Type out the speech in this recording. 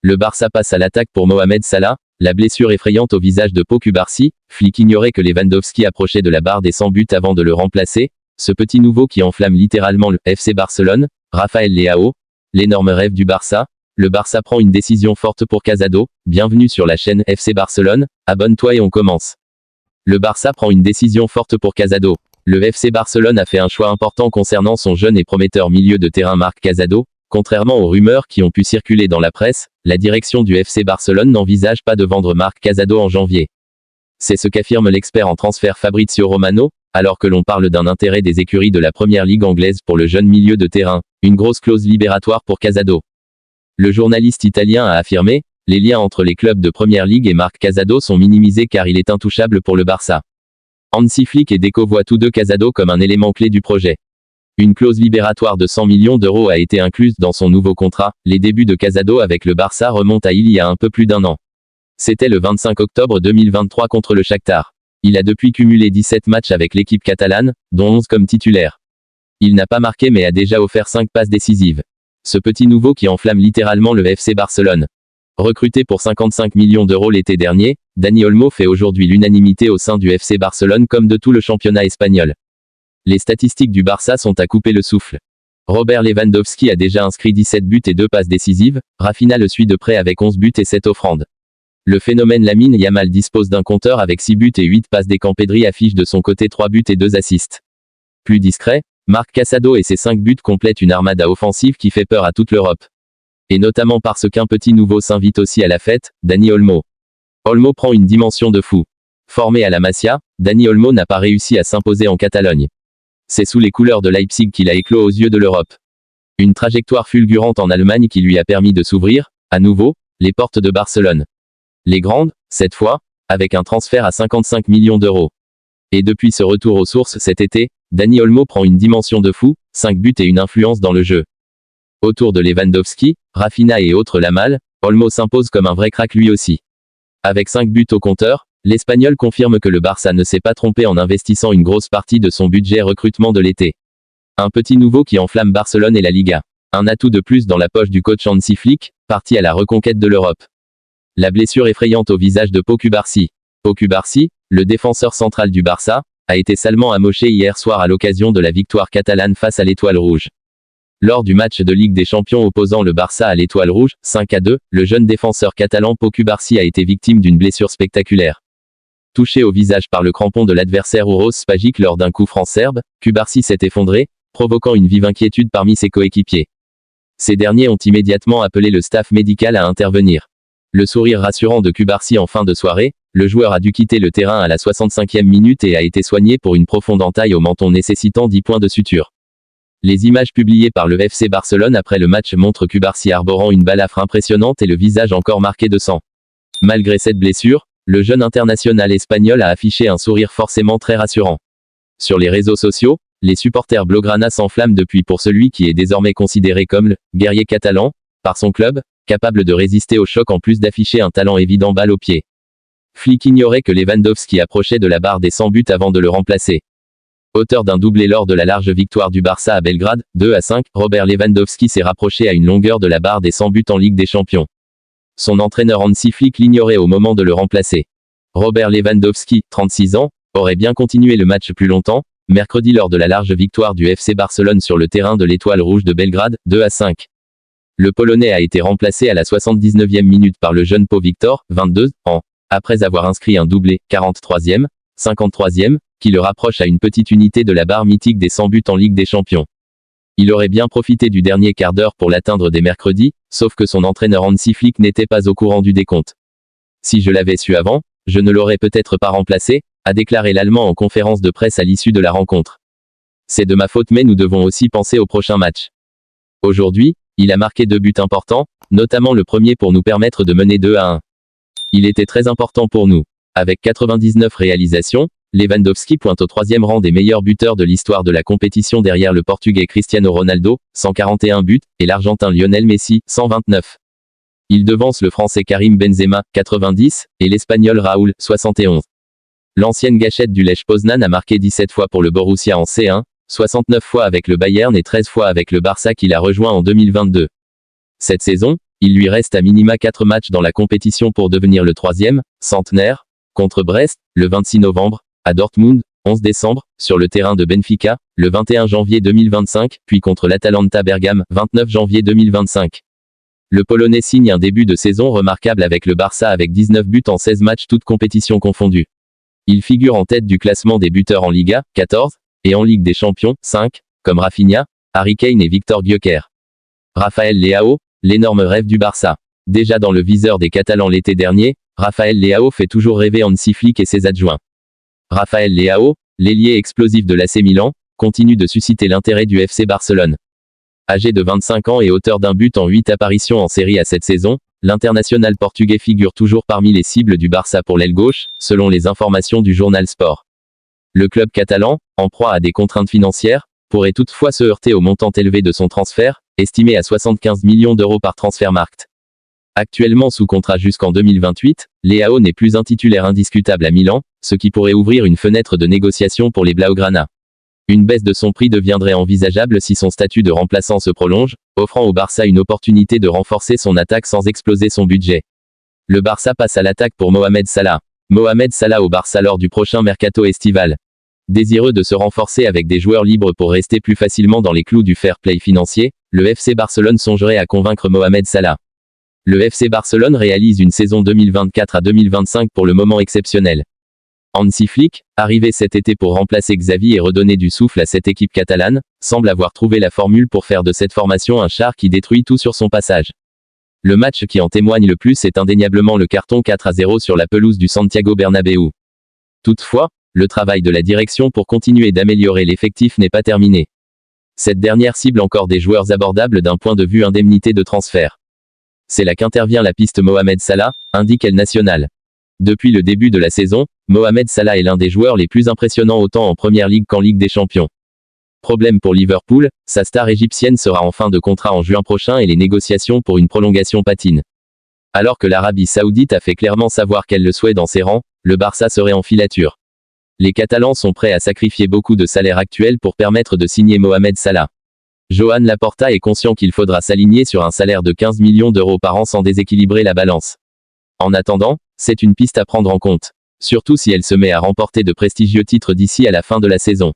Le Barça passe à l'attaque pour Mohamed Salah, la blessure effrayante au visage de Pau Cubarsí. Flick ignorait que Lewandowski approchait de la barre des 100 buts avant de le remplacer. Ce petit nouveau qui enflamme littéralement le FC Barcelone, Rafael Leao, l'énorme rêve du Barça. Le Barça prend une décision forte pour Casado. Bienvenue sur la chaîne FC Barcelone, abonne-toi et on commence. Le Barça prend une décision forte pour Casado. Le FC Barcelone a fait un choix important concernant son jeune et prometteur milieu de terrain Marc Casado. Contrairement aux rumeurs qui ont pu circuler dans la presse, la direction du FC Barcelone n'envisage pas de vendre Marc Casado en janvier. C'est ce qu'affirme l'expert en transfert Fabrizio Romano, alors que l'on parle d'un intérêt des écuries de la première ligue anglaise pour le jeune milieu de terrain, une grosse clause libératoire pour Casado. Le journaliste italien a affirmé, les liens entre les clubs de première ligue et Marc Casado sont minimisés car il est intouchable pour le Barça. Hansi Flick et Deco voient tous deux Casado comme un élément clé du projet. Une clause libératoire de 100 millions d'euros a été incluse dans son nouveau contrat. Les débuts de Casado avec le Barça remontent à il y a un peu plus d'un an. C'était le 25 octobre 2023 contre le Shakhtar. Il a depuis cumulé 17 matchs avec l'équipe catalane, dont 11 comme titulaire. Il n'a pas marqué mais a déjà offert 5 passes décisives. Ce petit nouveau qui enflamme littéralement le FC Barcelone. Recruté pour 55 millions d'euros l'été dernier, Dani Olmo fait aujourd'hui l'unanimité au sein du FC Barcelone comme de tout le championnat espagnol. Les statistiques du Barça sont à couper le souffle. Robert Lewandowski a déjà inscrit 17 buts et 2 passes décisives, Rafinha le suit de près avec 11 buts et 7 offrandes. Le phénomène Lamine Yamal dispose d'un compteur avec 6 buts et 8 passes. Des Pedri affiche de son côté 3 buts et 2 assists. Plus discret, Marc Casado et ses 5 buts complètent une armada offensive qui fait peur à toute l'Europe. Et notamment parce qu'un petit nouveau s'invite aussi à la fête, Dani Olmo. Olmo prend une dimension de fou. Formé à la Masia, Dani Olmo n'a pas réussi à s'imposer en Catalogne. C'est sous les couleurs de Leipzig qu'il a éclos aux yeux de l'Europe. Une trajectoire fulgurante en Allemagne qui lui a permis de s'ouvrir, à nouveau, les portes de Barcelone. Les grandes, cette fois, avec un transfert à 55 millions d'euros. Et depuis ce retour aux sources cet été, Dani Olmo prend une dimension de fou, 5 buts et une influence dans le jeu. Autour de Lewandowski, Rafinha et autres Lamal, Olmo s'impose comme un vrai crack lui aussi. Avec 5 buts au compteur, l'Espagnol confirme que le Barça ne s'est pas trompé en investissant une grosse partie de son budget recrutement de l'été. Un petit nouveau qui enflamme Barcelone et la Liga. Un atout de plus dans la poche du coach Hansi Flick, parti à la reconquête de l'Europe. La blessure effrayante au visage de Pau Cubarsí. Pau Cubarsí, le défenseur central du Barça, a été salement amoché hier soir à l'occasion de la victoire catalane face à l'Étoile Rouge. Lors du match de Ligue des Champions opposant le Barça à l'Étoile Rouge, 5-2, le jeune défenseur catalan Pau Cubarsí a été victime d'une blessure spectaculaire. Touché au visage par le crampon de l'adversaire Uros Spagic lors d'un coup franc serbe, Cubarsí s'est effondré, provoquant une vive inquiétude parmi ses coéquipiers. Ces derniers ont immédiatement appelé le staff médical à intervenir. Le sourire rassurant de Cubarsí en fin de soirée, le joueur a dû quitter le terrain à la 65e minute et a été soigné pour une profonde entaille au menton nécessitant 10 points de suture. Les images publiées par le FC Barcelone après le match montrent Cubarsí arborant une balafre impressionnante et le visage encore marqué de sang. Malgré cette blessure, le jeune international espagnol a affiché un sourire forcément très rassurant. Sur les réseaux sociaux, les supporters blaugrana s'enflamment depuis pour celui qui est désormais considéré comme le guerrier catalan, par son club, capable de résister au choc en plus d'afficher un talent évident balle au pied. Flick ignorait que Lewandowski approchait de la barre des 100 buts avant de le remplacer. Auteur d'un doublé lors de la large victoire du Barça à Belgrade, 2-5, Robert Lewandowski s'est rapproché à une longueur de la barre des 100 buts en Ligue des Champions. Son entraîneur Hansi Flick l'ignorait au moment de le remplacer. Robert Lewandowski, 36 ans, aurait bien continué le match plus longtemps, mercredi lors de la large victoire du FC Barcelone sur le terrain de l'Étoile Rouge de Belgrade, 2-5. Le Polonais a été remplacé à la 79e minute par le jeune Pau Victor, 22 ans, après avoir inscrit un doublé, 43e, 53e, qui le rapproche à une petite unité de la barre mythique des 100 buts en Ligue des Champions. Il aurait bien profité du dernier quart d'heure pour l'atteindre dès mercredi, sauf que son entraîneur Hansi Flick n'était pas au courant du décompte. Si je l'avais su avant, je ne l'aurais peut-être pas remplacé, a déclaré l'Allemand en conférence de presse à l'issue de la rencontre. C'est de ma faute mais nous devons aussi penser au prochain match. Aujourd'hui, il a marqué 2 buts importants, notamment le premier pour nous permettre de mener 2-1. Il était très important pour nous. Avec 99 réalisations, Lewandowski pointe au 3e rang des meilleurs buteurs de l'histoire de la compétition derrière le Portugais Cristiano Ronaldo, 141 buts, et l'Argentin Lionel Messi, 129. Il devance le Français Karim Benzema, 90, et l'Espagnol Raúl, 71. L'ancienne gâchette du Lech Poznan a marqué 17 fois pour le Borussia en C1, 69 fois avec le Bayern et 13 fois avec le Barça qu'il a rejoint en 2022. Cette saison, Il lui reste à minima 4 matchs dans la compétition pour devenir le 3e, centenaire, contre Brest, le 26 novembre, à Dortmund, 11 décembre, sur le terrain de Benfica, le 21 janvier 2025, puis contre l'Atalanta Bergame, 29 janvier 2025. Le Polonais signe un début de saison remarquable avec le Barça avec 19 buts en 16 matchs toutes compétitions confondues. Il figure en tête du classement des buteurs en Liga, 14, et en Ligue des Champions, 5, comme Rafinha, Harry Kane et Victor Gyökeres. Rafael Leao, l'énorme rêve du Barça. Déjà dans le viseur des Catalans l'été dernier, Rafael Leao fait toujours rêver Hansi Flick et ses adjoints. Rafael Leao, l'ailier explosif de l'AC Milan, continue de susciter l'intérêt du FC Barcelone. Âgé de 25 ans et auteur d'un but en 8 apparitions en série à cette saison, l'international portugais figure toujours parmi les cibles du Barça pour l'aile gauche, selon les informations du journal Sport. Le club catalan, en proie à des contraintes financières, pourrait toutefois se heurter au montant élevé de son transfert, estimé à 75 millions d'euros par Transfermarkt. Actuellement sous contrat jusqu'en 2028, Leao n'est plus un titulaire indiscutable à Milan, ce qui pourrait ouvrir une fenêtre de négociation pour les Blaugrana. Une baisse de son prix deviendrait envisageable si son statut de remplaçant se prolonge, offrant au Barça une opportunité de renforcer son attaque sans exploser son budget. Le Barça passe à l'attaque pour Mohamed Salah. Mohamed Salah au Barça lors du prochain mercato estival. Désireux de se renforcer avec des joueurs libres pour rester plus facilement dans les clous du fair play financier, le FC Barcelone songerait à convaincre Mohamed Salah. Le FC Barcelone réalise une saison 2024 à 2025 pour le moment exceptionnelle. Hansi Flick, arrivé cet été pour remplacer Xavi et redonner du souffle à cette équipe catalane, semble avoir trouvé la formule pour faire de cette formation un char qui détruit tout sur son passage. Le match qui en témoigne le plus est indéniablement le carton 4-0 sur la pelouse du Santiago Bernabéu. Toutefois, le travail de la direction pour continuer d'améliorer l'effectif n'est pas terminé. Cette dernière cible encore des joueurs abordables d'un point de vue indemnité de transfert. C'est là qu'intervient la piste Mohamed Salah, indique El Nacional. Depuis le début de la saison, Mohamed Salah est l'un des joueurs les plus impressionnants autant en Première Ligue qu'en Ligue des Champions. Problème pour Liverpool, sa star égyptienne sera en fin de contrat en juin prochain et les négociations pour une prolongation patinent. Alors que l'Arabie Saoudite a fait clairement savoir qu'elle le souhaite dans ses rangs, le Barça serait en filature. Les Catalans sont prêts à sacrifier beaucoup de salaires actuels pour permettre de signer Mohamed Salah. Joan Laporta est conscient qu'il faudra s'aligner sur un salaire de 15 millions d'euros par an sans déséquilibrer la balance. En attendant, c'est une piste à prendre en compte. Surtout si elle se met à remporter de prestigieux titres d'ici à la fin de la saison.